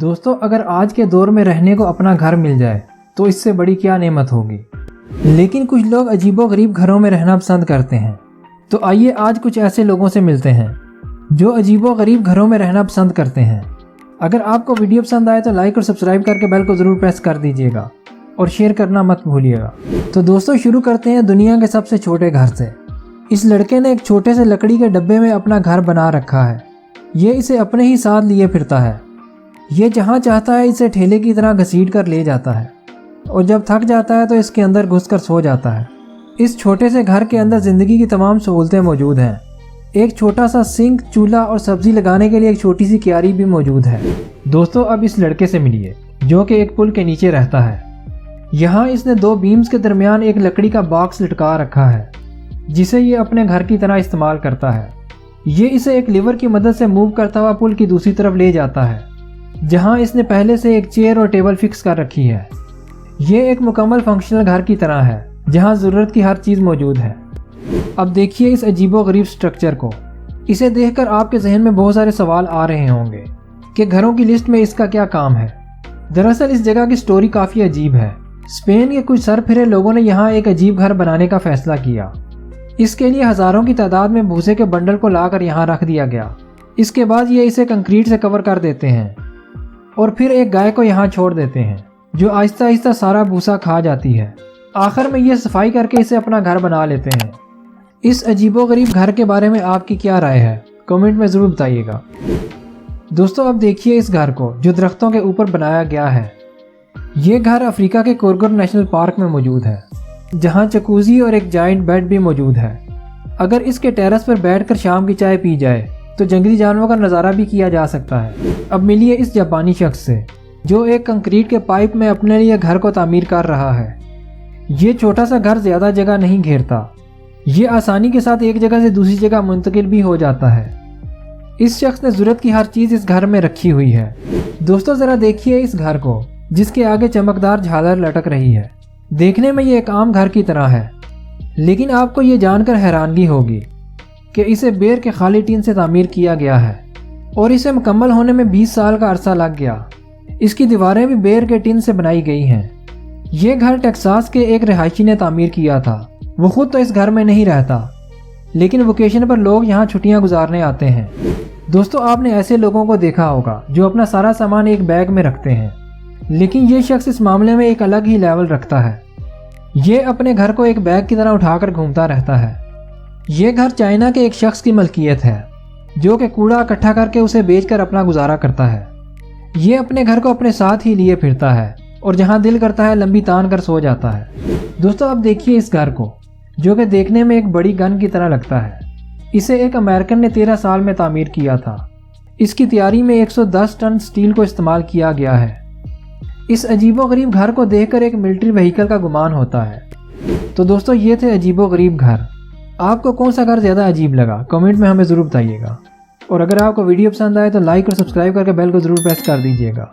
دوستو اگر آج کے دور میں رہنے کو اپنا گھر مل جائے تو اس سے بڑی کیا نعمت ہوگی۔ لیکن کچھ لوگ عجیب و غریب گھروں میں رہنا پسند کرتے ہیں، تو آئیے آج کچھ ایسے لوگوں سے ملتے ہیں جو عجیب و غریب گھروں میں رہنا پسند کرتے ہیں۔ اگر آپ کو ویڈیو پسند آئے تو لائک اور سبسکرائب کر کے بیل کو ضرور پریس کر دیجیے گا اور شیئر کرنا مت بھولیے گا۔ تو دوستو شروع کرتے ہیں دنیا کے سب سے چھوٹے گھر سے۔ اس لڑکے نے ایک چھوٹے سے لکڑی کے ڈبے میں اپنا گھر بنا رکھا ہے۔ یہ اسے اپنے ہی ساتھ لیے پھرتا ہے۔ یہ جہاں چاہتا ہے اسے ٹھیلے کی طرح گھسیٹ کر لے جاتا ہے اور جب تھک جاتا ہے تو اس کے اندر گھس کر سو جاتا ہے۔ اس چھوٹے سے گھر کے اندر زندگی کی تمام سہولتیں موجود ہیں۔ ایک چھوٹا سا سنک، چولہا اور سبزی لگانے کے لیے ایک چھوٹی سی کیاری بھی موجود ہے۔ دوستو اب اس لڑکے سے ملیے جو کہ ایک پل کے نیچے رہتا ہے۔ یہاں اس نے دو بیمز کے درمیان ایک لکڑی کا باکس لٹکا رکھا ہے جسے یہ اپنے گھر کی طرح استعمال کرتا ہے۔ یہ اسے ایک لیور کی مدد سے موو کرتا ہوا پل کی دوسری طرف لے جاتا ہے جہاں اس نے پہلے سے ایک چیئر اور ٹیبل فکس کر رکھی ہے۔ یہ ایک مکمل فنکشنل گھر کی طرح ہے جہاں ضرورت کی ہر چیز موجود ہے۔ اب دیکھیے اس عجیب و غریب سٹرکچر کو۔ اسے دیکھ کر آپ کے ذہن میں بہت سارے سوال آ رہے ہوں گے کہ گھروں کی لسٹ میں اس کا کیا کام ہے۔ دراصل اس جگہ کی سٹوری کافی عجیب ہے۔ اسپین کے کچھ سر پھرے لوگوں نے یہاں ایک عجیب گھر بنانے کا فیصلہ کیا۔ اس کے لیے ہزاروں کی تعداد میں بھوسے کے بنڈل کو لا کر یہاں رکھ دیا گیا۔ اس کے بعد یہ اسے کنکریٹ سے کور کر دیتے ہیں اور پھر ایک گائے کو یہاں چھوڑ دیتے ہیں جو آہستہ آہستہ سارا بھوسا کھا جاتی ہے۔ آخر میں یہ صفائی کر کے اسے اپنا گھر بنا لیتے ہیں۔ اس عجیب و غریب گھر کے بارے میں آپ کی کیا رائے ہے؟ کمنٹ میں ضرور بتائیے گا۔ دوستو اب دیکھیے اس گھر کو جو درختوں کے اوپر بنایا گیا ہے۔ یہ گھر افریقہ کے کورگور نیشنل پارک میں موجود ہے جہاں جکوزی اور ایک جائنٹ بیڈ بھی موجود ہے۔ اگر اس کے ٹیرس پر بیٹھ کر شام کی چائے پی جائے تو جنگلی جانوروں کا نظارہ بھی کیا جا سکتا ہے۔ اب ملیے اس جاپانی شخص سے جو ایک کنکریٹ کے پائپ میں اپنے لیے گھر کو تعمیر کر رہا ہے۔ یہ چھوٹا سا گھر زیادہ جگہ نہیں گھیرتا۔ یہ آسانی کے ساتھ ایک جگہ سے دوسری جگہ منتقل بھی ہو جاتا ہے۔ اس شخص نے ضرورت کی ہر چیز اس گھر میں رکھی ہوئی ہے۔ دوستو ذرا دیکھیے اس گھر کو جس کے آگے چمکدار جھالر لٹک رہی ہے۔ دیکھنے میں یہ ایک عام گھر کی طرح ہے، لیکن آپ کو یہ جان کر حیرانگی ہوگی کہ اسے بیر کے خالی ٹین سے تعمیر کیا گیا ہے اور اسے مکمل ہونے میں 20 سال کا عرصہ لگ گیا۔ اس کی دیواریں بھی بیر کے ٹین سے بنائی گئی ہیں۔ یہ گھر ٹیکساس کے ایک رہائشی نے تعمیر کیا تھا۔ وہ خود تو اس گھر میں نہیں رہتا، لیکن ویکیشن پر لوگ یہاں چھٹیاں گزارنے آتے ہیں۔ دوستو آپ نے ایسے لوگوں کو دیکھا ہوگا جو اپنا سارا سامان ایک بیگ میں رکھتے ہیں، لیکن یہ شخص اس معاملے میں ایک الگ ہی لیول رکھتا ہے۔ یہ اپنے گھر کو ایک بیگ کی طرح اٹھا کر گھومتا رہتا ہے۔ یہ گھر چائنا کے ایک شخص کی ملکیت ہے جو کہ کوڑا اکٹھا کر کے اسے بیچ کر اپنا گزارا کرتا ہے۔ یہ اپنے گھر کو اپنے ساتھ ہی لیے پھرتا ہے اور جہاں دل کرتا ہے لمبی تان کر سو جاتا ہے۔ دوستو اب دیکھیے اس گھر کو جو کہ دیکھنے میں ایک بڑی گن کی طرح لگتا ہے۔ اسے ایک امریکن نے 13 سال میں تعمیر کیا تھا۔ اس کی تیاری میں 110 ٹن سٹیل کو استعمال کیا گیا ہے۔ اس عجیب و غریب گھر کو دیکھ کر ایک ملٹری وہیکل کا گمان ہوتا ہے۔ تو دوستو یہ تھے عجیب و غریب گھر۔ آپ کو کون سا گھر زیادہ عجیب لگا؟ کمنٹ میں ہمیں ضرور بتائیے گا، اور اگر آپ کو ویڈیو پسند آئے تو لائک اور سبسکرائب کر کے بیل کو ضرور پریس کر دیجیے گا۔